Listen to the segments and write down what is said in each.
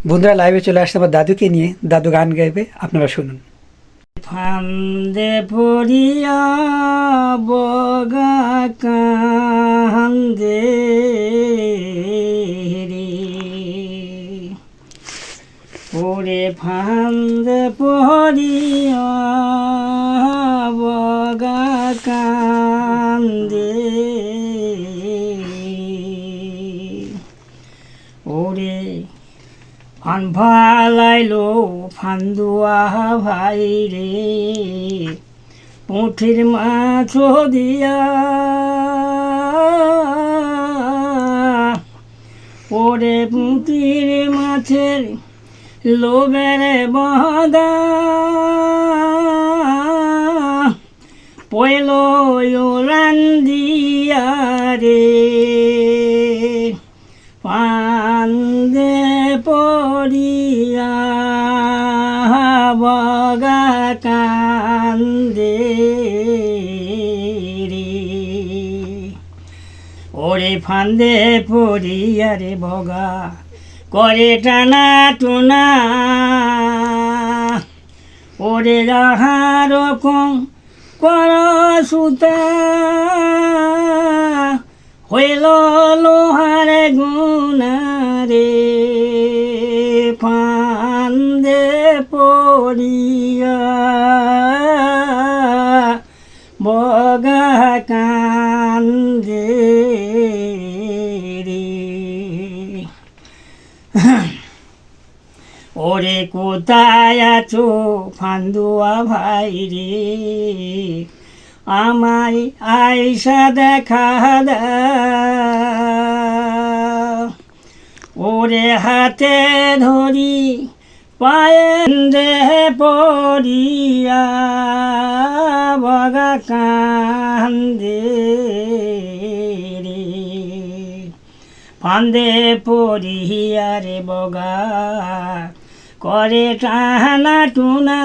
বন্ধুরা লাইভে চলে আসছে আমার দাদুকে নিয়ে, দাদু গান গাইবে, আপনারা শুনুন। ফান্দে পড়িয়া বগা কান্দে রে, ওরে ফান্দে পড়িয়া বগা কান্দে, ওরে ফান ভালাইলো ফান্দুয়া ভাই রে, পুঁঠির মাছ দিয়া ওরে পুঁটির মাছের লোবের বদা পয়ল রান্দিয়া রে, ফান্দে পড়িয়া বগা কান্দে রে, ওরে ফান্দে পড়িয়া রে বগা করে টানা টুনা, ওরে যাহার রকম কর সুতা হইল লোহার গুনা রে, ফান্দে পড়িয়া বগা কান্দে রে, ওরে কোথায় আছো ফান্দুয়া ভাই রে, আমায় আইসা দেখা দাও, ওরে হাতে ধরি পায়ে দেহে পড়িয়া বগা কান্দে রে, ফান্দে পড়িয়া রে বগা করে টানা টুনা,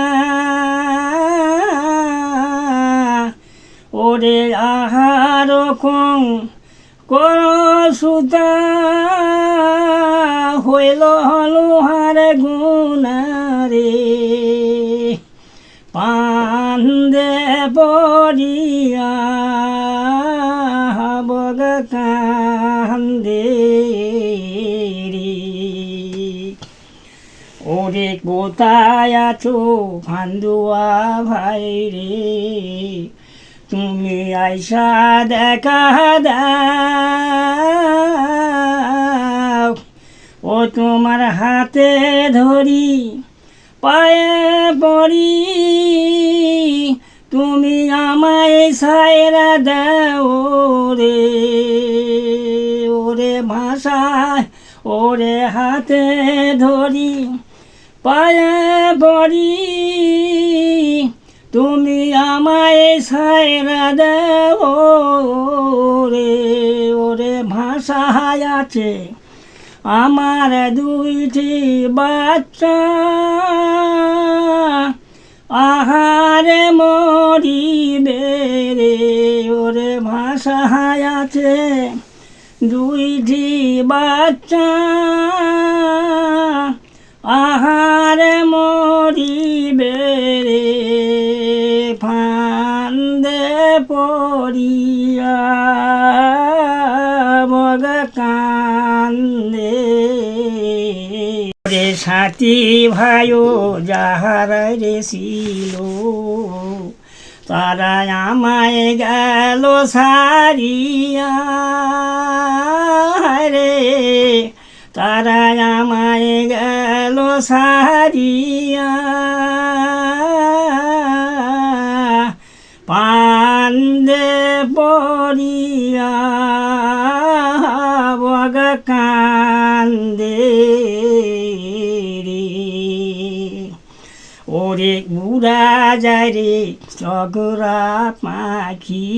ওরে আহার রকম কর সুতা হইল লোহার গুনা রে, ফান্দে পড়িয়া বগা কান্দে রে, ওরে কোথায় আছো ফান্দুয়া ভাই রে, তুমি আইসা দেখা দাও, ও তোমার হাতে ধরি পায়ে পড়ি, তুমি আমায় সায়রা দাও রে, ওরে ভাষায় ওরে হাতে ধরি পায়ে পড়ি, তুমি আমায় সায়রা দাও রে, ওরে ভাষায় আছে আমার দুইটি বাচ্চা, আহারে মরিবে রে, ওরে ভাষায় আছে দুইটি বাচ্চা, আহারে মরিবে রে, ফান্দে পড়িয়া বগা কান্দে রে, সাথী ভাইও যাহারা রে ছিল তারা আমায় গেল সারিয়া রে, তারা আমায় গেল সারিয়া, ফান্দে পড়িয়া বগা কান্দে রে, ওরে উড়া যায় রে চগরা পাখি,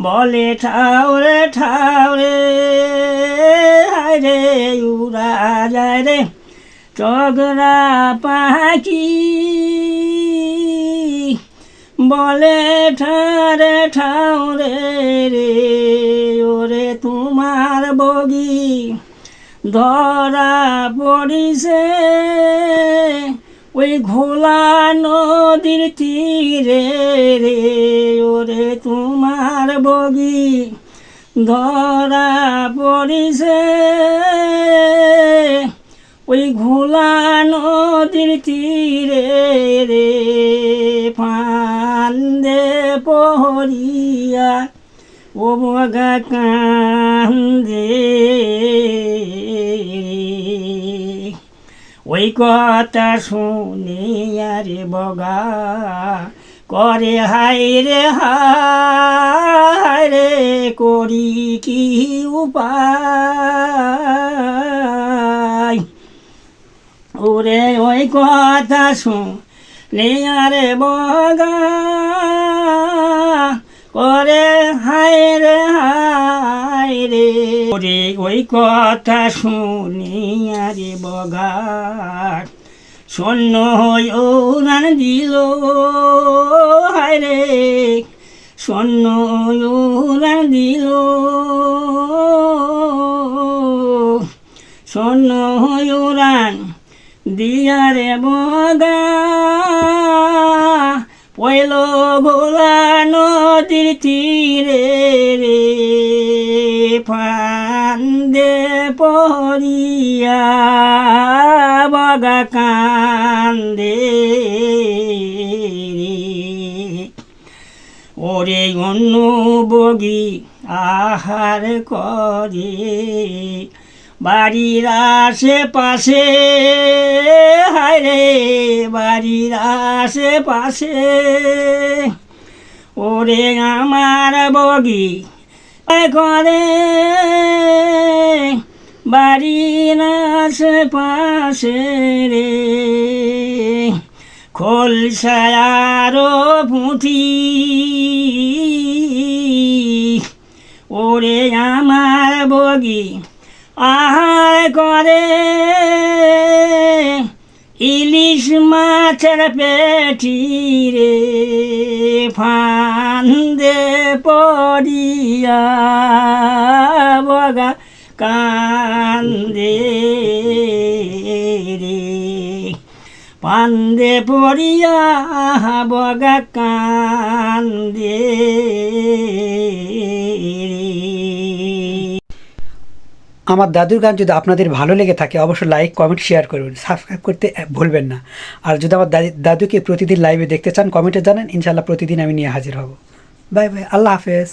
বলে ঠাউরে ঠাউরে রে, উড়া যায় রে চগরা পাখি, বলে ঠারে ঠাউরে রে, ওরে তোমার বগি ধরা পড়িছে ওই ঘোলা নদীর তীরে রে ওরে তোমার বগি ধরা পড়িছে ওই ঘোলা নদীর তীরে রে ফান্দে পহরিয়া ও বগা কান্দে ওই কথা শুনে আরে বগা করে হায় রে করি কি উপায় ওরে ওই কথা শুনে আরে বগা করে হায় রে ওরে ওই কথা শুনি আরে বগা শূন্য হয়ে উড়ান দিল হায় রে শূন্য উড়ান দিল শূন্য উড়ান দিয়া রে বগা পয়ল ভোলা নদীর তীরে রে ফান্দে পরিয়া বগা কান্দে রে ওরে অন্য বগি আহার করে বাড়ির আশেপাশে হায় রে বাড়ির আশেপাশে ওরে আমার বগি করে বাড়ির আশেপাশে রে খোলসায়ারো পুঁথি ওরে আমার বগি আহার করে ইলিশ মাছের পেটি রে ফান্দে পড়িয়া বগা কান্দে রে ফান্দে পড়িয়া বগা কান্দে রে। আমার দাদুর গান যদি আপনাদের ভালো লেগে থাকে অবশ্যই লাইক কমেন্ট শেয়ার করবেন, সাবস্ক্রাইব করতে ভুলবেন না। আর যদি আমার দাদুকে প্রতিদিন লাইভে দেখতে চান কমেন্টে জানান, ইনশাআল্লাহ প্রতিদিন আমি নিয়ে হাজির হব। বাই বাই, আল্লাহ হাফেজ।